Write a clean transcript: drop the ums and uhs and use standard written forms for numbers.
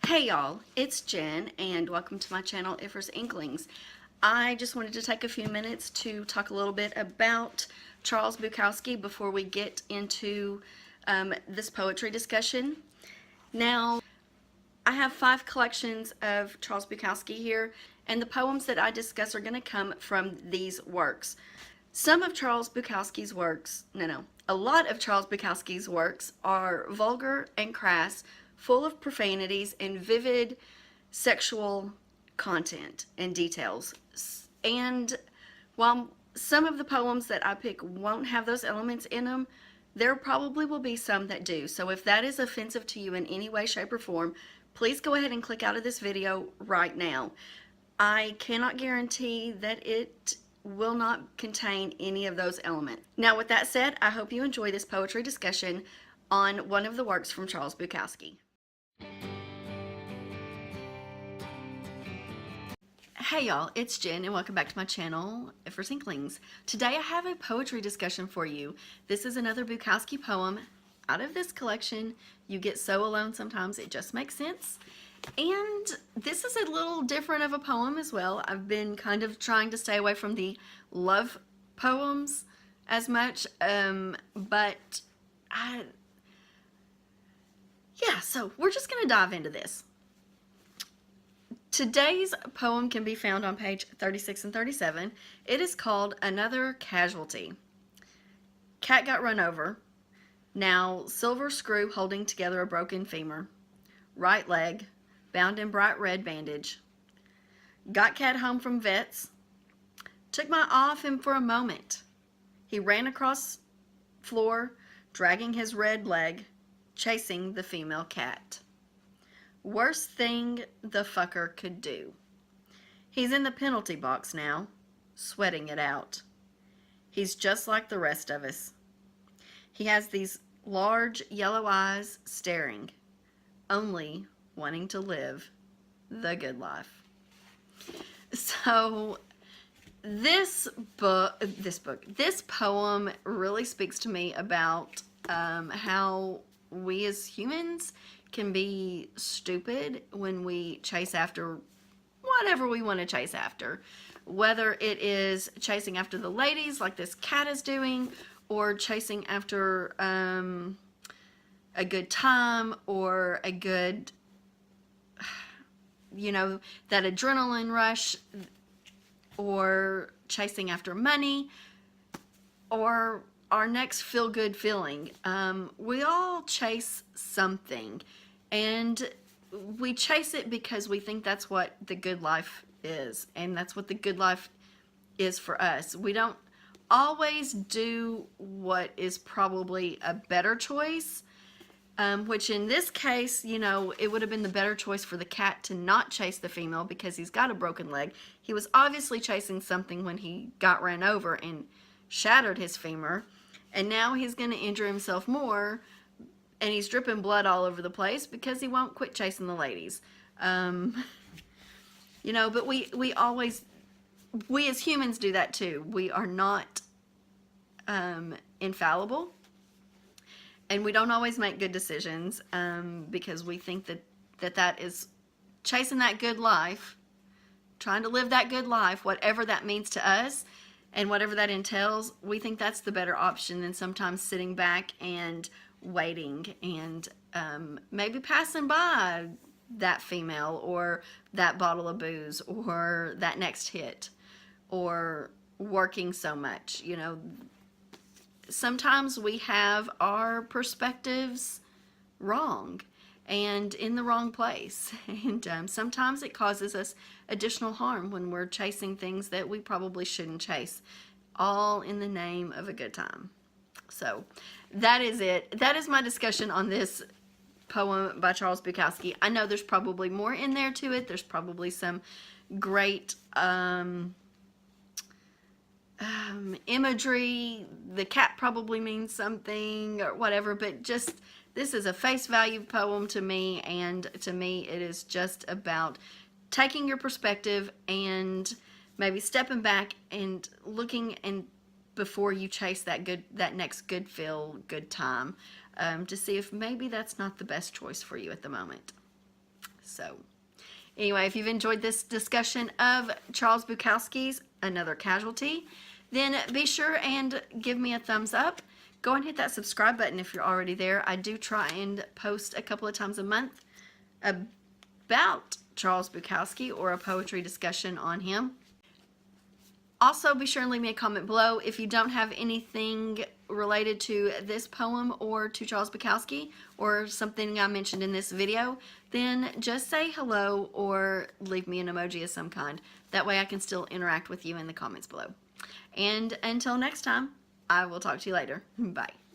Hey y'all, it's Jen and welcome to my channel Iffer's Inklings. I just wanted to take a few minutes to talk a little bit about Charles Bukowski before we get into this poetry discussion. Now, I have 5 collections of Charles Bukowski here, and the poems that I discuss are going to come from these works. Some of Charles Bukowski's works, a lot of Charles Bukowski's works are vulgar and crass, full of profanities and vivid sexual content and details. And while some of the poems that I pick won't have those elements in them, there probably will be some that do. So if that is offensive to you in any way, shape, or form, please go ahead and click out of this video right now. I cannot guarantee that it will not contain any of those elements. Now, with that said, I hope you enjoy this poetry discussion on one of the works from Charles Bukowski. Hey y'all, it's Jen and welcome back to my channel for Inklings. Today I have a poetry discussion for you. This is another Bukowski poem out of this collection. You Get So Alone Sometimes It Just Makes Sense. And this is a little different of a poem as well. I've been kind of trying to stay away from the love poems as much, so we're just going to dive into this. Today's poem can be found on page 36 and 37. It is called Another Casualty. Cat got run over. Now silver screw holding together a broken femur. Right leg bound in bright red bandage. Got cat home from vets. Took my eye off him for a moment. He ran across floor, dragging his red leg, chasing the female cat. Worst thing the fucker could do. He's in the penalty box now, sweating it out. He's just like the rest of us. He has these large yellow eyes staring, only wanting to live the good life. So this poem really speaks to me about how we as humans can be stupid when we chase after whatever we want to chase after. Whether it is chasing after the ladies like this cat is doing, or chasing after a good time or a good, that adrenaline rush, or chasing after money, or our next feel-good feeling. We all chase something, and we chase it because we think that's what the good life is, and that's what the good life is for us. We don't always do what is probably a better choice, which in this case, it would have been the better choice for the cat to not chase the female because he's got a broken leg. He was obviously chasing something when he got ran over and shattered his femur, and now he's going to injure himself more, and he's dripping blood all over the place because he won't quit chasing the ladies. But we as humans do that too. We are not infallible, and we don't always make good decisions because we think that is chasing that good life, trying to live that good life, whatever that means to us and whatever that entails. We think that's the better option than sometimes sitting back and waiting and maybe passing by that female or that bottle of booze or that next hit, or working so much. Sometimes we have our perspectives wrong and in the wrong place, and sometimes it causes us additional harm when we're chasing things that we probably shouldn't chase, all in the name of a good time. So that is it. That is my discussion on this poem by Charles Bukowski. I know there's probably more in there to it. There's probably some great imagery. The cat probably means something or whatever, but just this is a face value poem to me, and to me it is just about taking your perspective and maybe stepping back and looking and before you chase that next good feel, good time, to see if maybe that's not the best choice for you at the moment. So anyway, if you've enjoyed this discussion of Charles Bukowski's Another Casualty, then be sure and give me a thumbs up. Go and hit that subscribe button if you're already there. I do try and post a couple of times a month about Charles Bukowski or a poetry discussion on him. Also, be sure and leave me a comment below if you don't have anything related to this poem or to Charles Bukowski or something I mentioned in this video. Then just say hello or leave me an emoji of some kind. That way I can still interact with you in the comments below. And until next time, I will talk to you later. Bye.